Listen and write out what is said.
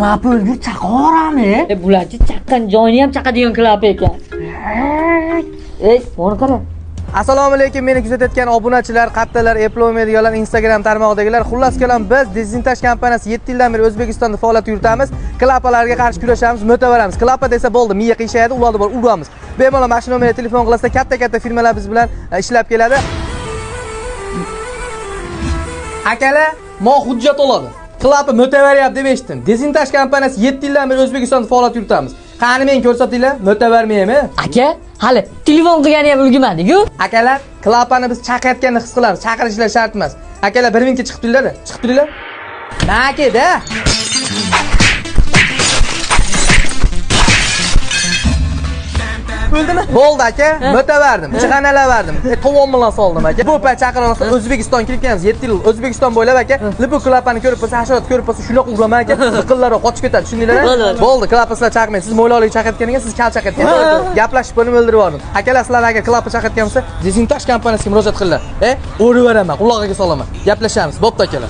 klap o'lgur chaqorami? Bularchi chaqqan joyini ham chaqadigan klap ekan. Buni qara. Assalomu alaykum, meni kuzatayotgan obunachilar, qattalar, Apple medialar, Instagram tarmog'idagilar. Xullas kalom, biz Dezintaj kompaniyasi 7 yildan beri O'zbekistonda faoliyat yuritamiz. Klapalarga qarshi kurashamiz, mo'tavaramiz. Klapa desa bo'ldi, miya qiyshaydi, ularni bor uramiz. Bemalol mashina nomeriga telefon qilasizlar, katta firmalar biz bilan ishlab keladi. Akalar, mo hujjat oladi. Klapa mo'tavaryapti deb eshitdim. Dezintaj kompaniyasi 7 yildan beri O'zbekistonda faoliyat yuritamiz. Qani men ko'rsatinglar, mo'tavarmaymi? Aka, hali telefon qilgani ham ulgurmadik-ku. Akalar, klapani biz chaqayotganini his qilamiz. Chaqirishlar shart emas. Akalar 1 minutga chiqib turinglar. Chiqib turinglar. Nakeda. Bo'ldimi? Bo'ldi aka. Mo'tavardim. Chig'analaverdim. Tovon bilan soldim aka. Bu payt chaqiramiz. O'zbekiston kirganmiz 7 yil. O'zbekiston bo'ylab aka. Lipu klapani ko'rib bo'lsa, hasharot ko'rib bo'lsa, shunaqa uraman aka. Liqillari qochib ketadi. Tushundinglarmi? Bo'ldi, klapni sizlar chaqirmaysiz. Siz mo'ylovlik chaqirtganingizga siz kal chaqirtgansiz. Gaplashib bo'lib o'ldirib yubordim. Akalar sizlar agar klapni chaqirtgan bo'lsa, Dezintaj kompaniyasiga murojaat qilinglar. O'rib beraman, qulog'iga solaman. Gaplashamiz. Bo'pti akalar.